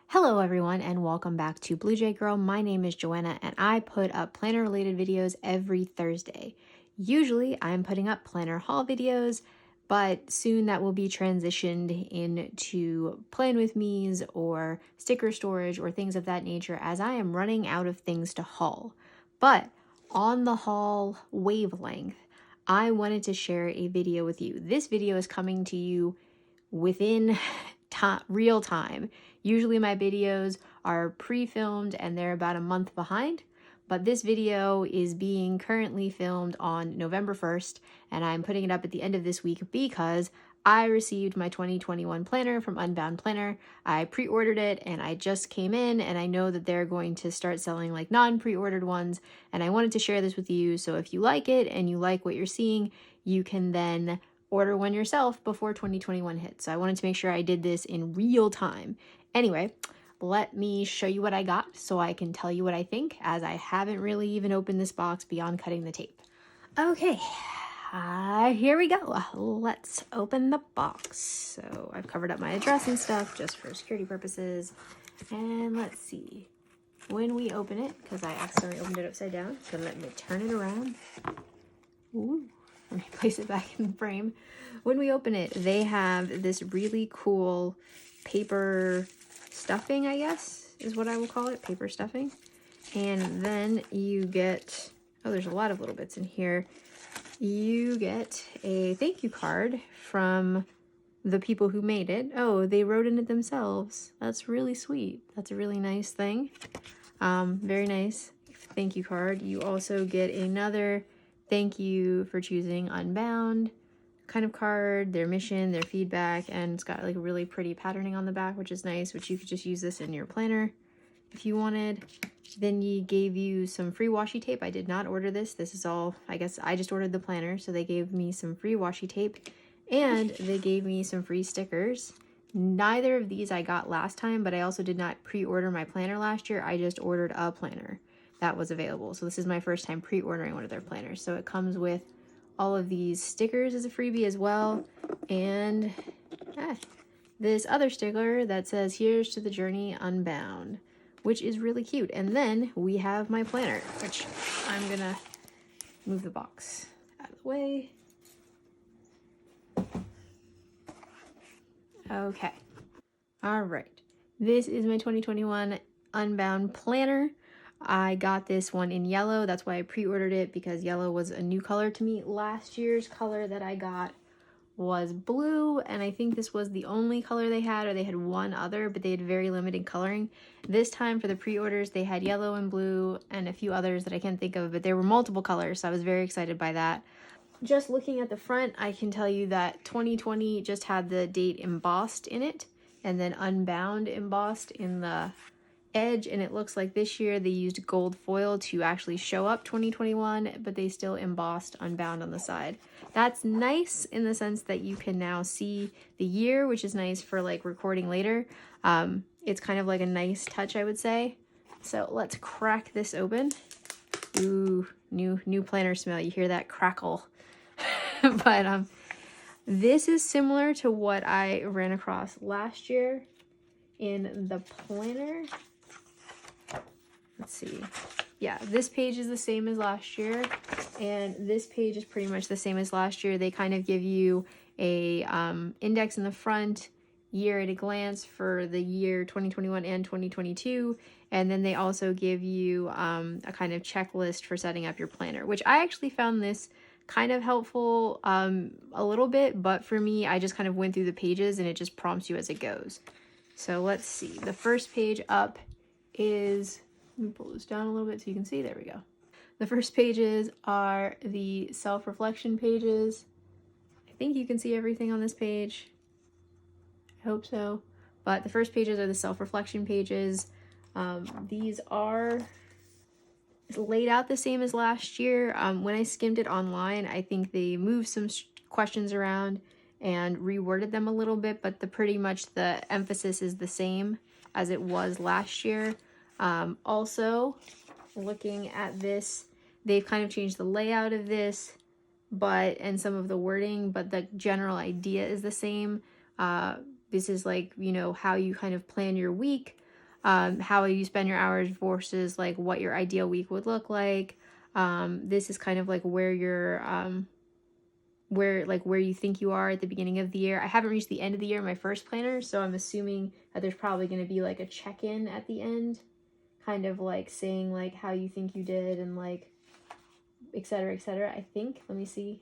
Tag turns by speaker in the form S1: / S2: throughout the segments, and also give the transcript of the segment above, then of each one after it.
S1: Hello everyone and welcome back to Blue Jay Girl. My name is Joanna and I put up planner related videos every Thursday. Usually I'm putting up planner haul videos, but soon that will be transitioned into plan with me's or sticker storage or things of that nature as I am running out of things to haul. But on the haul wavelength, I wanted to share a video with you. This video is coming to you within real time. Usually my videos are pre-filmed and they're about a month behind, but this video is being currently filmed on November 1st and I'm putting it up at the end of this week because I received my 2021 planner from Unbound Planner. I pre-ordered it and I just came in and I know that they're going to start selling like non-pre-ordered ones, and I wanted to share this with you. So if you like it and you like what you're seeing, you can then order one yourself before 2021 hits. So I wanted to make sure I did this in real time. Anyway, let me show you what I got so I can tell you what I think, as I haven't really even opened this box beyond cutting the tape. Okay, here we go. Let's open the box. So I've covered up my address and stuff just for security purposes. And let's see. When we open it, because I accidentally opened it upside down, so let me turn it around. Ooh. Let me place it back in the frame. When we open it, they have this really cool paper stuffing, I guess, is what I will call it, paper stuffing. And then you get, oh, there's a lot of little bits in here. You get a thank you card from the people who made it. Oh, they wrote in it themselves. That's really sweet. That's a really nice thing. Very nice thank you card. You also get another thank you for choosing Unbound kind of card, their mission, their feedback, and it's got like really pretty patterning on the back, which is nice, which you could just use this in your planner if you wanted. Then he gave you some free washi tape. I did not order this. This is all, I guess I just ordered the planner, so they gave me some free washi tape and they gave me some free stickers. Neither of these I got last time, but I also did not pre-order my planner last year. I just ordered a planner that was available. So this is my first time pre-ordering one of their planners. So it comes with all of these stickers as a freebie as well. And this other sticker that says, "Here's to the journey Unbound," which is really cute. And then we have my planner, which I'm gonna move the box out of the way. Okay. All right. This is my 2021 Unbound planner. I got this one in yellow. That's why I pre-ordered it, because yellow was a new color to me. Last year's color that I got was blue, and I think this was the only color they had, or they had one other, but they had very limited coloring. This time for the pre-orders, they had yellow and blue and a few others that I can't think of, but there were multiple colors, so I was very excited by that. Just looking at the front, I can tell you that 2020 just had the date embossed in it, and then Unbound embossed in the edge, and it looks like this year they used gold foil to actually show up 2021, but they still embossed Unbound on the side. That's nice in the sense that you can now see the year, which is nice for like recording later. It's kind of like a nice touch, I would say. So let's crack this open. Ooh, new planner smell. You hear that crackle. But this is similar to what I ran across last year in the planner. Let's see. Yeah, this page is the same as last year, and this page is pretty much the same as last year. They kind of give you a index in the front, year at a glance for the year 2021 and 2022, and then they also give you a kind of checklist for setting up your planner, which I actually found this kind of helpful a little bit, but for me, I just kind of went through the pages and it just prompts you as it goes. So let's see. The first page up is, let me pull this down a little bit so you can see. There we go. The first pages are the self-reflection pages. I think you can see everything on this page. I hope so. But the first pages are the self-reflection pages. These are laid out the same as last year. When I skimmed it online, I think they moved some questions around and reworded them a little bit, but pretty much the emphasis is the same as it was last year. Also, looking at this, they've kind of changed the layout of this, and some of the wording, but the general idea is the same. This is like, you know, how you kind of plan your week. how you spend your hours versus like what your ideal week would look like. This is kind of like where you're, where you think you are at the beginning of the year. I haven't reached the end of the year in my first planner, so I'm assuming that there's probably going to be like a check-in at the end, kind of like saying like how you think you did and like etc., etc. I think, let me see.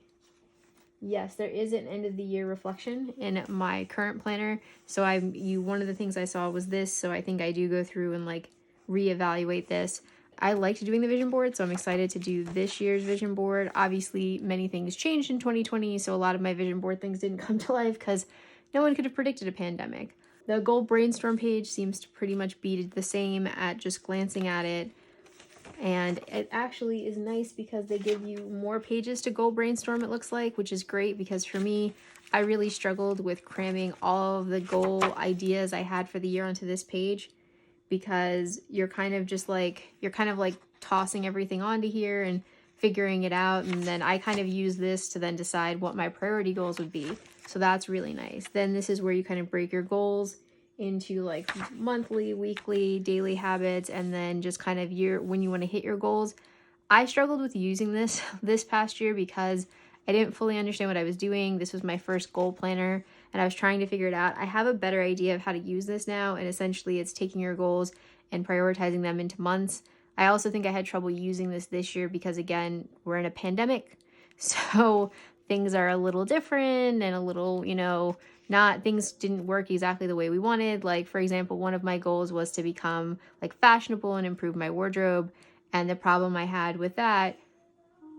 S1: Yes, there is an end of the year reflection in my current planner. So one of the things I saw was this, so I think I do go through and like reevaluate this. I liked doing the vision board, so I'm excited to do this year's vision board. Obviously, many things changed in 2020, so a lot of my vision board things didn't come to life because no one could have predicted a pandemic. The goal brainstorm page seems to pretty much be the same at just glancing at it. And it actually is nice because they give you more pages to goal brainstorm, it looks like, which is great because for me, I really struggled with cramming all of the goal ideas I had for the year onto this page, because you're kind of like tossing everything onto here and figuring it out. And then I kind of use this to then decide what my priority goals would be. So that's really nice. Then this is where you kind of break your goals into like monthly, weekly, daily habits, and then just kind of when you want to hit your goals. I struggled with using this past year because I didn't fully understand what I was doing. This was my first goal planner and I was trying to figure it out. I have a better idea of how to use this now, and essentially it's taking your goals and prioritizing them into months. I also think I had trouble using this year because, again, we're in a pandemic, so things are a little different and a little, things didn't work exactly the way we wanted. Like, for example, one of my goals was to become like fashionable and improve my wardrobe. And the problem I had with that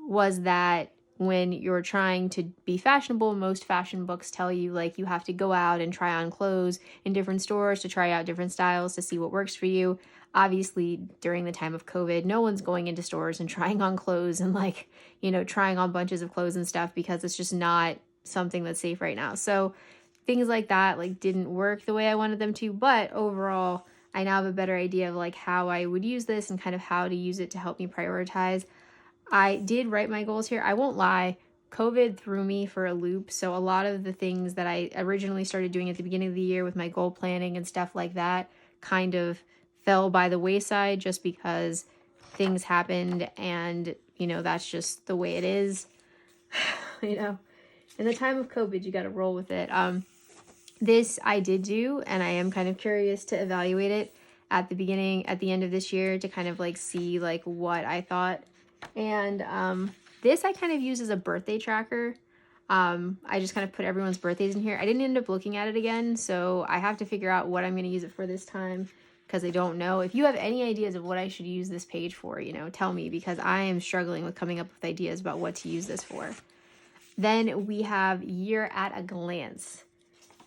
S1: was that when you're trying to be fashionable, most fashion books tell you like you have to go out and try on clothes in different stores to try out different styles to see what works for you. Obviously, during the time of COVID, no one's going into stores and trying on clothes and like, trying on bunches of clothes and stuff because it's just not something that's safe right now. So things like that like didn't work the way I wanted them to. But overall, I now have a better idea of like how I would use this and kind of how to use it to help me prioritize. I did write my goals here. I won't lie, COVID threw me for a loop. So a lot of the things that I originally started doing at the beginning of the year with my goal planning and stuff like that kind of fell by the wayside just because things happened, and that's just the way it is. In the time of COVID, you got to roll with it. This I did do, and I am kind of curious to evaluate it at the end of this year to kind of like see like what I thought. And this I kind of use as a birthday tracker. I just kind of put everyone's birthdays in here. I didn't end up looking at it again, so I have to figure out what I'm going to use it for this time because I don't know. If you have any ideas of what I should use this page for, tell me, because I am struggling with coming up with ideas about what to use this for. Then we have year at a glance.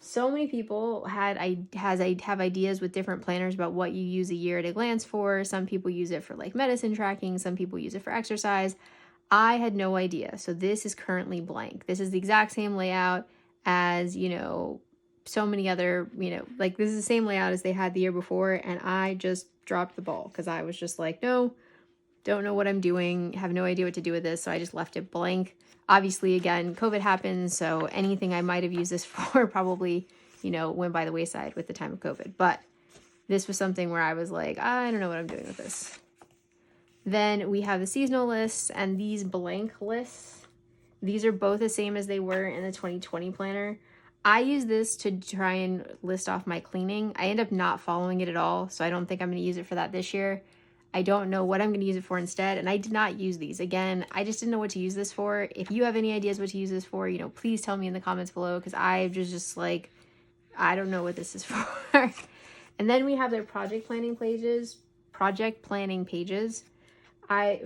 S1: So many people have ideas with different planners about what you use a year at a glance for. Some people use it for like medicine tracking. Some people use it for exercise. I had no idea. So this is currently blank. This is the exact same layout as, so many other, like this is the same layout as they had the year before. And I just dropped the ball because I was just like, no, don't know what I'm doing. Have no idea what to do with this. So I just left it blank. Obviously, again, COVID happened, so anything I might have used this for probably, went by the wayside with the time of COVID. But this was something where I was like, I don't know what I'm doing with this. Then we have the seasonal lists and these blank lists. These are both the same as they were in the 2020 planner. I use this to try and list off my cleaning. I end up not following it at all, so I don't think I'm going to use it for that this year. I don't know what I'm going to use it for instead, and I did not use these. Again, I just didn't know what to use this for. If you have any ideas what to use this for, please tell me in the comments below, because I just like, I don't know what this is for. And then we have their project planning pages.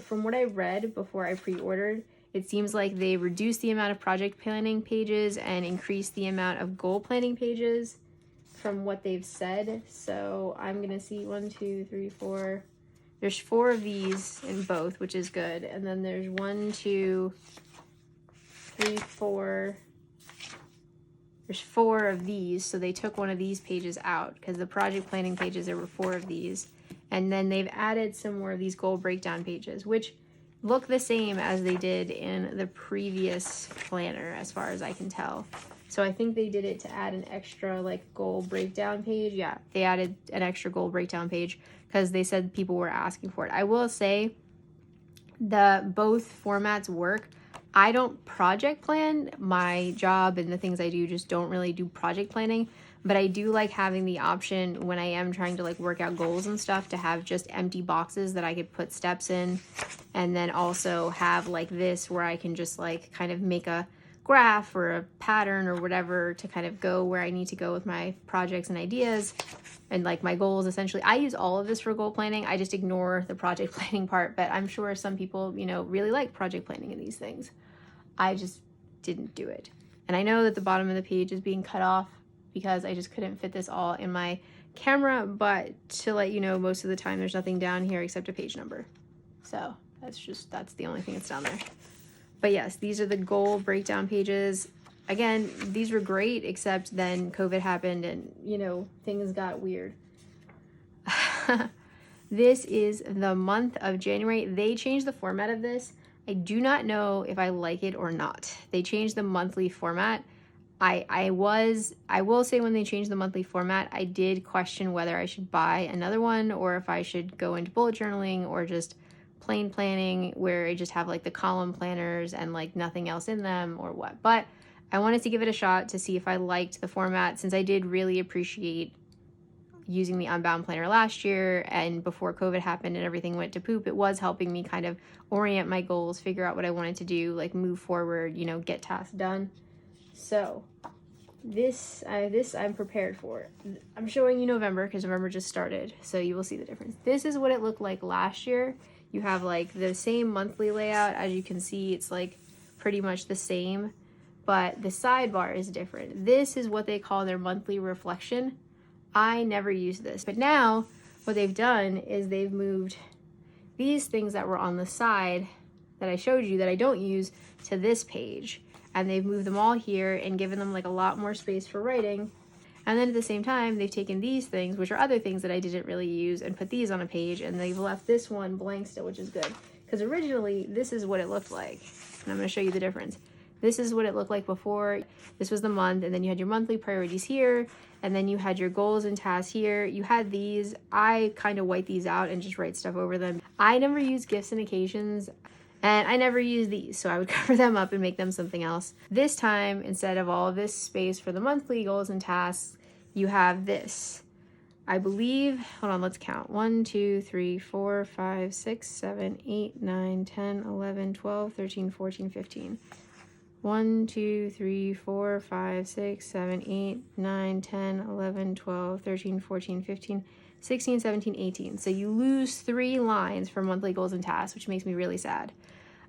S1: From what I read before I pre-ordered, it seems like they reduced the amount of project planning pages and increased the amount of goal planning pages from what they've said. So I'm going to see 1, 2, 3, 4... There's 4 of these in both, which is good. And then there's 1, 2, 3, 4. There's 4 of these. So they took one of these pages out because the project planning pages, there were 4 of these. And then they've added some more of these goal breakdown pages, which look the same as they did in the previous planner, as far as I can tell. So I think they did it to add an extra like goal breakdown page. Yeah, they added an extra goal breakdown page because they said people were asking for it. I will say both formats work. I don't project plan. My job and the things I do just don't really do project planning, but I do like having the option when I am trying to like work out goals and stuff to have just empty boxes that I could put steps in, and then also have like this where I can just like kind of make a graph or a pattern or whatever to kind of go where I need to go with my projects and ideas and like my goals. Essentially, I use all of this for goal planning. I just ignore the project planning part, but I'm sure some people, you know, really like project planning in these things. I just didn't do it. And I know that the bottom of the page is being cut off because I just couldn't fit this all in my camera, but to let you know, most of the time there's nothing down here except a page number. So that's the only thing that's down there. But yes, these are the goal breakdown pages. Again, these were great, except then COVID happened and, you know, things got weird. This is the month of January. They changed the format of this. I do not know if I like it or not. They changed the monthly format. I will say when they changed the monthly format, I did question whether I should buy another one or if I should go into bullet journaling or just plain planning where I just have like the column planners and like nothing else in them or what. But I wanted to give it a shot to see if I liked the format, since I did really appreciate using the Unbound planner last year, and before COVID happened and everything went to poop, it was helping me kind of orient my goals, figure out what I wanted to do, like move forward, you know, get tasks done. So this I'm prepared for. I'm showing you November because November just started, so you will see the difference. This is what it looked like last year. You have like the same monthly layout. As you can see, it's like pretty much the same, but the sidebar is different. This is what they call their monthly reflection. I never used this, but now what they've done is they've moved these things that were on the side that I showed you that I don't use to this page, and they've moved them all here and given them like a lot more space for writing. And then at the same time, they've taken these things, which are other things that I didn't really use, and put these on a page, and they've left this one blank still, which is good. Because originally, this is what it looked like. And I'm going to show you the difference. This is what it looked like before. This was the month, and then you had your monthly priorities here, and then you had your goals and tasks here. You had these. I kind of white these out and just write stuff over them. I never use gifts and occasions, and I never use these, so I would cover them up and make them something else. This time, instead of all of this space for the monthly goals and tasks, you have this. I believe, hold on, let's count. 1, 2, 3, 4, 5, 6, 7, 8, 9, 10, 11, 12, 13, 14, 15. 1, 2, 3, 4, 5, 6, 7, 8, 9, 10, 11, 12, 13, 14, 15, 16, 17, 18. So you lose 3 lines for monthly goals and tasks, which makes me really sad.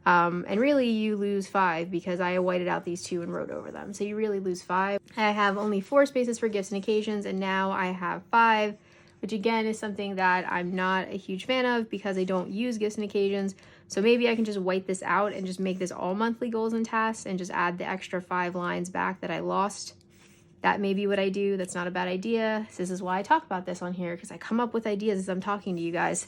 S1: And really you lose 5 because I whited out these 2 and wrote over them. So you really lose 5. I have only 4 spaces for gifts and occasions, and now I have 5, which again is something that I'm not a huge fan of because I don't use gifts and occasions. So maybe I can just white this out and just make this all monthly goals and tasks and just add the extra 5 lines back that I lost. That may be what I do. That's not a bad idea. This is why I talk about this on here, because I come up with ideas as I'm talking to you guys.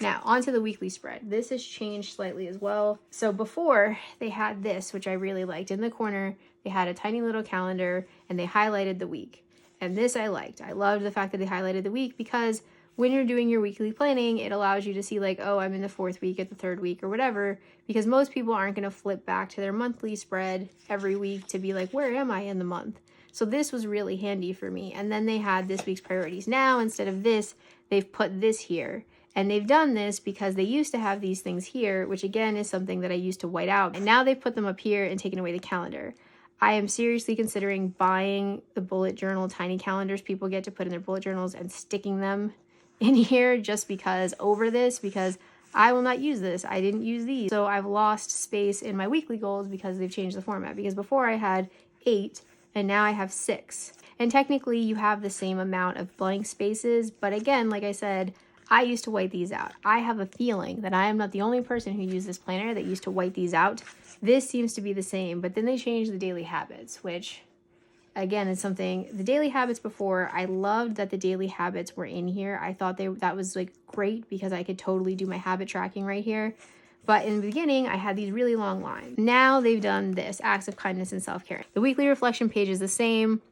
S1: Now, onto the weekly spread. This has changed slightly as well. So before, they had this, which I really liked. In the corner, they had a tiny little calendar, and they highlighted the week. And this I liked. I loved the fact that they highlighted the week, because when you're doing your weekly planning, it allows you to see like, oh, I'm in the 4th week at the 3rd week or whatever, because most people aren't going to flip back to their monthly spread every week to be like, where am I in the month? So this was really handy for me. And then they had this week's priorities. Now, instead of this, they've put this here. And they've done this because they used to have these things here, which again is something that I used to white out. And now they put them up here and taken away the calendar. I am seriously considering buying the bullet journal tiny calendars people get to put in their bullet journals and sticking them in here just because I will not use this. I didn't use these. So I've lost space in my weekly goals because they've changed the format. Because before I had 8 and now I have 6. And technically you have the same amount of blank spaces. But again, like I said, I used to white these out. I have a feeling that I am not the only person who used this planner that used to white these out. This seems to be the same, but then they changed the daily habits, which again is something, the daily habits before, I loved that the daily habits were in here. I thought that was like great because I could totally do my habit tracking right here. But in the beginning, I had these really long lines. Now they've done this, acts of kindness and self-care. The weekly reflection page is the same.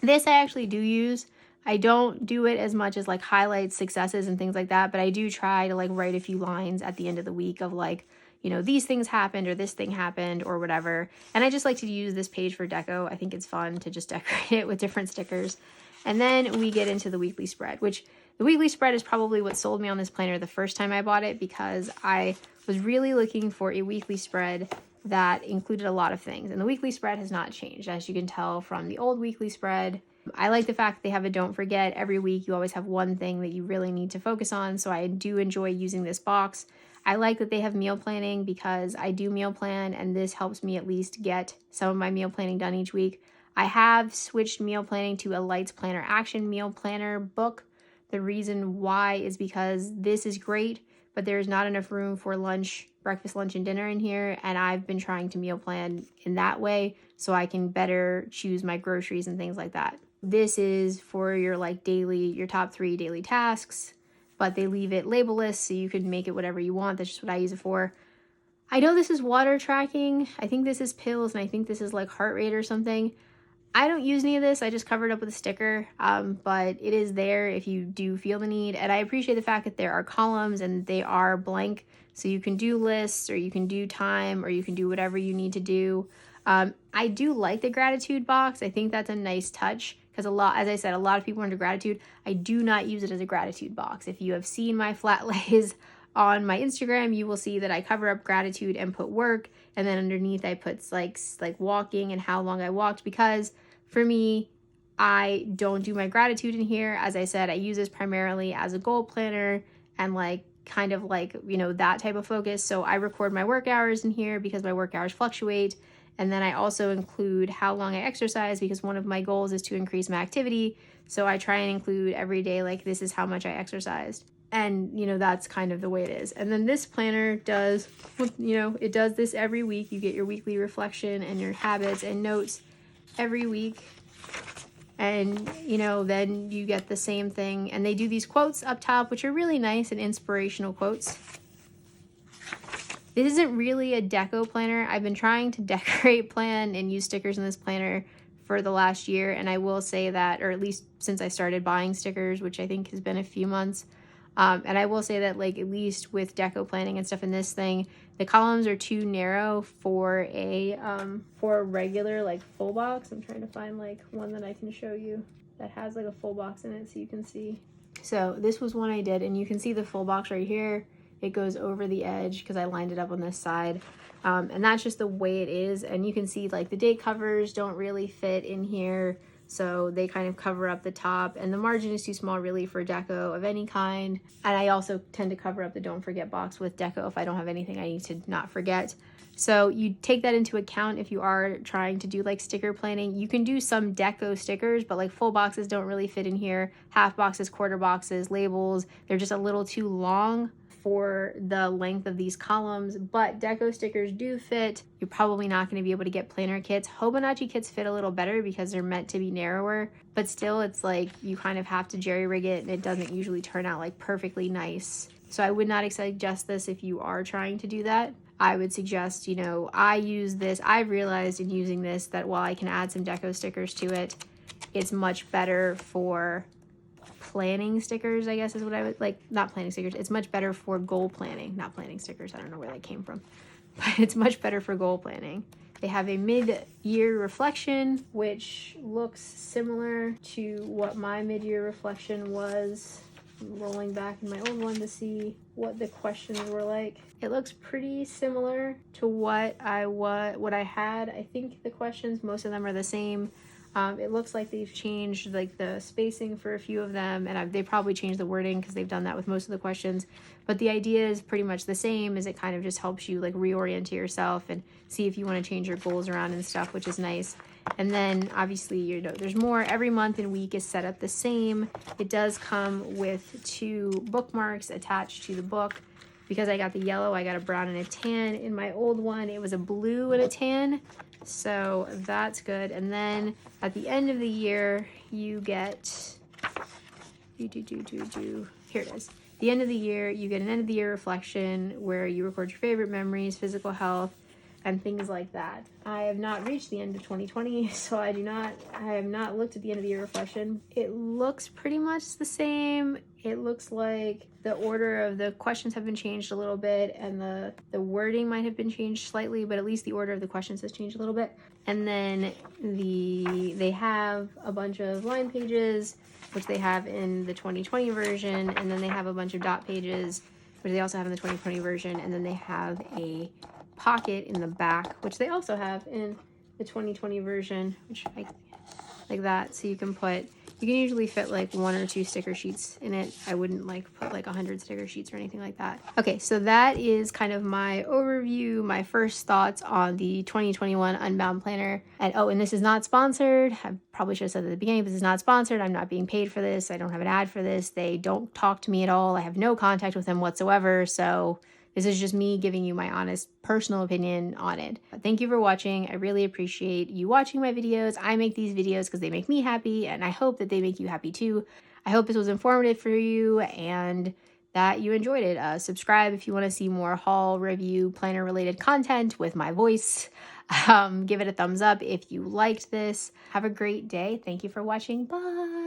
S1: This I actually do use. I don't do it as much as like highlights, successes and things like that, but I do try to like write a few lines at the end of the week of like, you know, these things happened or this thing happened or whatever. And I just like to use this page for deco. I think it's fun to just decorate it with different stickers. And then we get into the weekly spread, which the weekly spread is probably what sold me on this planner the first time I bought it, because I was really looking for a weekly spread that included a lot of things. And the weekly spread has not changed, as you can tell from the old weekly spread. I like the fact that they have a don't forget. Every week you always have one thing that you really need to focus on, so I do enjoy using this box. I like that they have meal planning because I do meal plan, and this helps me at least get some of my meal planning done each week. I have switched meal planning to a Lights Planner Action meal planner book. The reason why is because this is great, but there's not enough room for lunch, breakfast, lunch, and dinner in here, and I've been trying to meal plan in that way so I can better choose my groceries and things like that. This is for your like daily, your top 3 daily tasks, but they leave it labelless so you can make it whatever you want. That's just what I use it for. I know this is water tracking. I think this is pills, and I think this is like heart rate or something. I don't use any of this. I just covered it up with a sticker, but it is there if you do feel the need. And I appreciate the fact that there are columns and they are blank, so you can do lists or you can do time or you can do whatever you need to do. I do like the gratitude box. I think that's a nice touch because as I said, a lot of people are into gratitude. I do not use it as a gratitude box. If you have seen my flat lays on my Instagram, you will see that I cover up gratitude and put work, and then underneath I put like walking and how long I walked, because for me, I don't do my gratitude in here. As I said, I use this primarily as a goal planner and like kind of like, you know, that type of focus. So I record my work hours in here because my work hours fluctuate. And then I also include how long I exercise, because one of my goals is to increase my activity. So I try and include every day, like this is how much I exercised. And, you know, that's kind of the way it is. And then this planner does, you know, it does this every week. You get your weekly reflection and your habits and notes every week. And, you know, then you get the same thing. And they do these quotes up top, which are really nice and inspirational quotes. This isn't really a deco planner. I've been trying to decorate plan and use stickers in this planner for the last year. And I will say that, or at least since I started buying stickers, which I think has been a few months. And I will say that, like, at least with deco planning and stuff in this thing, the columns are too narrow for a regular, like, full box. I'm trying to find, like, one that I can show you that has, like, a full box in it so you can see. So this was one I did, and you can see the full box right here. It goes over the edge because I lined it up on this side. And that's just the way it is. And you can see, like, the date covers don't really fit in here. So they kind of cover up the top, and the margin is too small really for deco of any kind. And I also tend to cover up the don't forget box with deco if I don't have anything I need to not forget. So you take that into account if you are trying to do like sticker planning. You can do some deco stickers, but like full boxes don't really fit in here. Half boxes, quarter boxes, labels, they're just a little too long for the length of these columns, but deco stickers do fit. You're probably not going to be able to get planner kits. Hobonichi kits fit a little better because they're meant to be narrower, but still it's like you kind of have to jerry rig it, and it doesn't usually turn out like perfectly nice. So I would not suggest this if you are trying to do that. I would suggest, you know, I use this. I've realized in using this that while I can add some deco stickers to it, it's much better for planning stickers, I guess is what I would like. Not planning stickers. It's much better for goal planning, not planning stickers. I don't know where that came from, but it's much better for goal planning. They have a mid-year reflection, which looks similar to what my mid-year reflection was. I'm rolling back in my old one to see what the questions were like. It looks pretty similar to what I had. I think the questions, most of them are the same. It looks like they've changed like the spacing for a few of them, and they probably changed the wording because they've done that with most of the questions. But the idea is pretty much the same, as it kind of just helps you like reorient to yourself and see if you want to change your goals around and stuff, which is nice. And then obviously, you know, there's more. Every month and week is set up the same. It does come with 2 bookmarks attached to the book. Because I got the yellow, I got a brown and a tan. In my old one, it was a blue and a tan. So that's good. And then at the end of the year, you get Here it is. The end of the year, you get an end of the year reflection where you record your favorite memories, physical health, and things like that. I have not reached the end of 2020, so I have not looked at the end of the year reflection. It looks pretty much the same. It looks like the order of the questions have been changed a little bit, and the wording might have been changed slightly, but at least the order of the questions has changed a little bit. And then they have a bunch of line pages, which they have in the 2020 version, and then they have a bunch of dot pages, which they also have in the 2020 version, and then they have a pocket in the back, which they also have in the 2020 version, which like that. So you can usually fit like 1 or 2 sticker sheets in it. I wouldn't like put like 100 sticker sheets or anything like that. Okay, so that is kind of my overview, my first thoughts on the 2021 Unbound planner. And this is not sponsored. I probably should have said at the beginning, this is not sponsored. I'm not being paid for this. I don't have an ad for this. They don't talk to me at all. I have no contact with them whatsoever. So this is just me giving you my honest personal opinion on it. Thank you for watching. I really appreciate you watching my videos. I make these videos because they make me happy, and I hope that they make you happy too. I hope this was informative for you and that you enjoyed it. Subscribe if you want to see more haul, review, planner related content with my voice. Give it a thumbs up if you liked this. Have a great day. Thank you for watching. Bye.